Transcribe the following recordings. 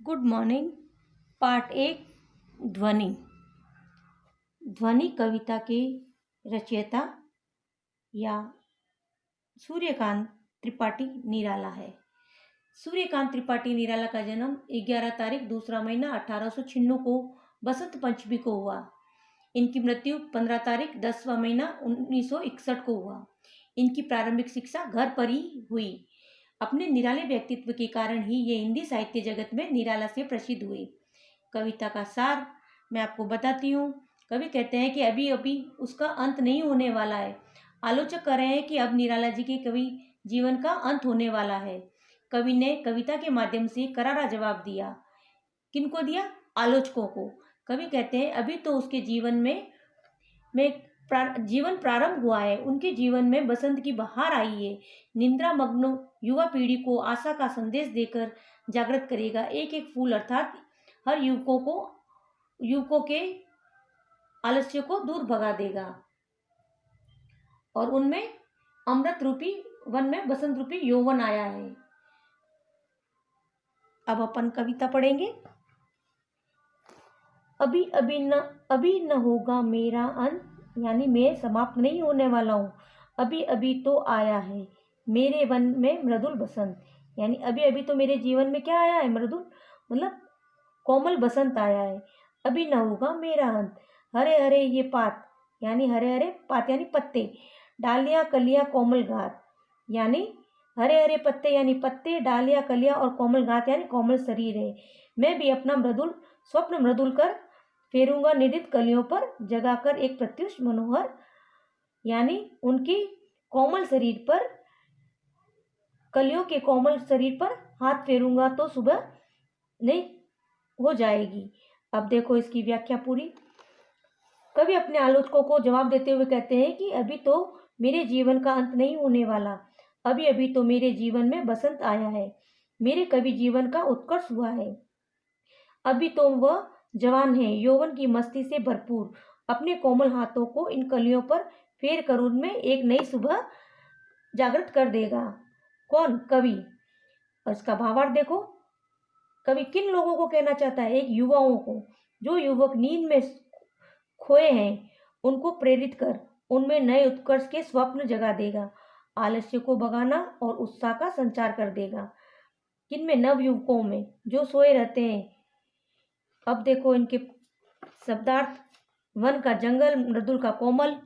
Good morning. Part एक। ध्वनि। ध्वनि कविता के रचयिता या सूर्यकांत त्रिपाठी निराला है। सूर्यकांत त्रिपाठी निराला का जन्म 11 तारीख दूसरा महीना 1896 को बसंत पंचमी को हुआ। इनकी मृत्यु 15 तारीख 10वां महीना 1961 को हुआ। इनकी प्रारंभिक शिक्षा घर पर ही हुई। अपने निराले व्यक्तित्व के कारण ही ये हिंदी साहित्य जगत में निराला से प्रसिद्ध हुई। कविता का सार मैं आपको बताती हूँ। कवि कहते हैं कि अभी अभी उसका अंत नहीं होने वाला है। आलोचक कह रहे हैं कि अब निराला जी के कवि जीवन का अंत होने वाला है। कवि ने कविता के माध्यम से करारा जवाब दिया। किनको दिया? आलोचकों को। कवि कहते हैं अभी तो उसके जीवन में जीवन प्रारंभ हुआ है। उनके जीवन में बसंत की बहार आई है। निंद्रा मग्न युवा पीढ़ी को आशा का संदेश देकर जागृत करेगा। एक एक फूल अर्थात हर युवकों के आलस्य को दूर भगा देगा और उनमें अमृत रूपी वन में बसंत रूपी यौवन आया है। अब अपन कविता पढ़ेंगे। अभी न होगा मेरा अंत, यानी मैं समाप्त नहीं होने वाला हूँ। अभी अभी तो आया है मेरे वन में मृदुल बसंत, यानी अभी अभी तो मेरे जीवन में क्या आया है? मृदुल मतलब कोमल बसंत आया है। अभी न होगा मेरा अंत, हरे हरे ये पात, यानी हरे हरे पात यानी पत्ते, डालियां कलियां कोमल घात, यानी हरे हरे पत्ते यानी पत्ते, डालियां कलियां और कोमल घात यानी कोमल शरीर है। मैं भी अपना स्वप्न मृदुल कर फेरूंगा निडित कलियों पर, जगाकर एक प्रत्युष मनोहर, यानी उनकी कोमल शरीर पर, कलियों के कोमल शरीर पर हाथ फेरूंगा तो सुबह नहीं हो जाएगी। अब देखो इसकी व्याख्या पूरी। कवि अपने आलोचकों को जवाब देते हुए कहते हैं कि अभी तो मेरे जीवन का अंत नहीं होने वाला। अभी अभी तो मेरे जीवन में बसंत आया है। मेरे कवि जीवन का उत्कर्ष हुआ है। अभी तो वह जवान है, यौवन की मस्ती से भरपूर। अपने कोमल हाथों को इन कलियों पर फेर कर उनमें एक नई सुबह जागृत कर देगा। कौन? कवि। और इसका भावार्थ देखो। कवि किन लोगों को कहना चाहता है? एक युवाओं को। जो युवक नींद में खोए हैं उनको प्रेरित कर उनमें नए उत्कर्ष के स्वप्न जगा देगा। आलस्य को भगाना और उत्साह का संचार कर देगा। किनमें? नव युवकों में जो सोए रहते हैं। अब देखो इनके शब्दार्थ। वन का जंगल, मृदुल का कोमल,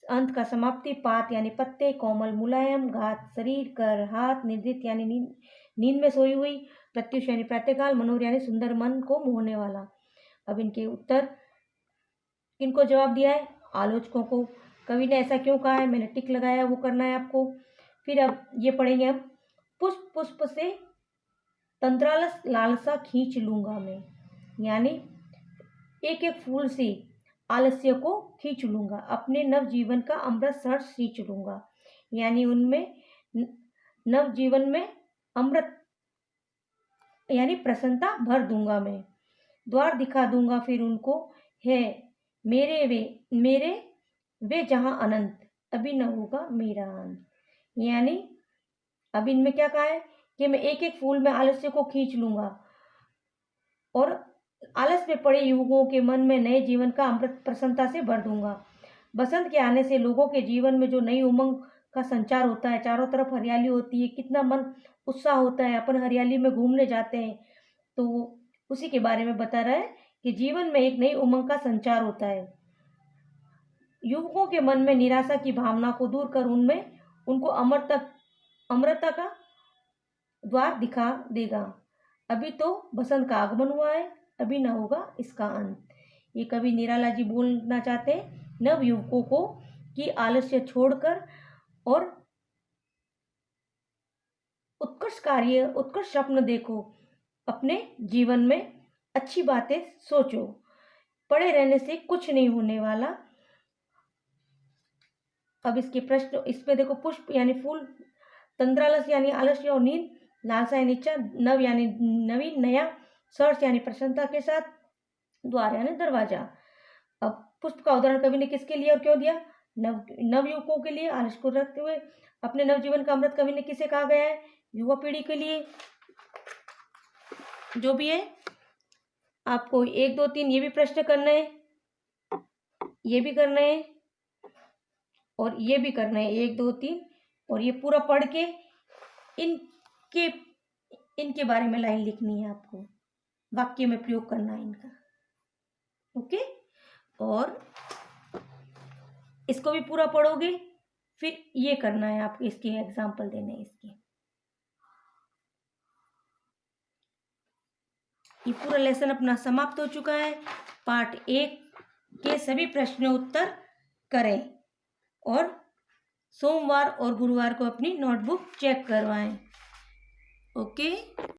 अंत का समाप्ति, पात यानी पत्ते, कोमल मुलायम, घात शरीर, कर हाथ, निद्रित यानी नींद में सोई हुई, प्रत्युष यानी प्रातःकाल, मनोहर यानी सुंदर मन को मोहने वाला। अब इनके उत्तर। किनको जवाब दिया है? आलोचकों को। कवि ने ऐसा क्यों कहा है? मैंने टिक लगाया, वो करना है आपको। फिर अब ये पढ़ेंगे हम। पुष्प पुष्प से तंत्रालस लालसा खींच लूंगा मैं, यानी एक एक फूल से आलस्य को खींच लूंगा, अपने नव जीवन का अमृत सर सींच लूंगा, यानी उनमें नव जीवन में अमृत यानी प्रसन्नता भर दूंगा मैं। द्वार दिखा दूंगा फिर उनको, है मेरे वे जहां अनंत, अभी न होगा मेरा अंत। यानी अब इनमें क्या कहा है कि मैं एक एक फूल में आलस्य को खींच लूंगा और आलस में पड़े युवकों के मन में नए जीवन का अमृत प्रसन्नता से भर दूंगा। बसंत के आने से लोगों के जीवन में जो नई उमंग का संचार होता है, चारों तरफ हरियाली होती है, कितना मन उत्साह होता है। अपन हरियाली में घूमने जाते हैं तो उसी के बारे में बता रहा है कि जीवन में एक नई उमंग का संचार होता है। युवकों के मन में निराशा की भावना को दूर कर उनको अमरता का द्वार दिखा देगा। अभी तो बसंत का आगमन हुआ है, अभी न होगा इसका अंत। ये कवि निराला जी बोलना चाहते हैं नव युवकों को कि आलस्य छोड़कर और उत्कृष्ट स्वप्न देखो, अपने जीवन में अच्छी बातें सोचो, पड़े रहने से कुछ नहीं होने वाला। अब इसके प्रश्न इसमें देखो। पुष्प यानी फूल, तंद्रालस यानी आलस्य और नींद, लालसा यानी इच्छा, नव यानी नवीन नया, सर्च यानी प्रसन्नता के साथ, द्वार यानी दरवाजा। अब पुष्प का उदाहरण कवि ने किसके लिए और क्यों दिया? नवयुवकों के लिए आलस्य को रखते हुए। अपने नवजीवन का अमृत कवि ने किसे कहा गया है? युवा पीढ़ी के लिए। जो भी है आपको 1 2 3 ये भी प्रश्न करना है, ये भी करना है और ये भी करना है 1 2 3, और ये पूरा पढ़ के इनके इनके बारे में लाइन लिखनी है आपको, वाक्य में प्रयोग करना है इनका। ओके, और इसको भी पूरा पढ़ोगे, फिर ये करना है आपको, इसके एग्जाम्पल देने हैं इसके। ये पूरा लेसन अपना समाप्त हो चुका है। पार्ट 1 के सभी प्रश्न उत्तर करें और सोमवार और गुरुवार को अपनी नोटबुक चेक करवाएं। ओके।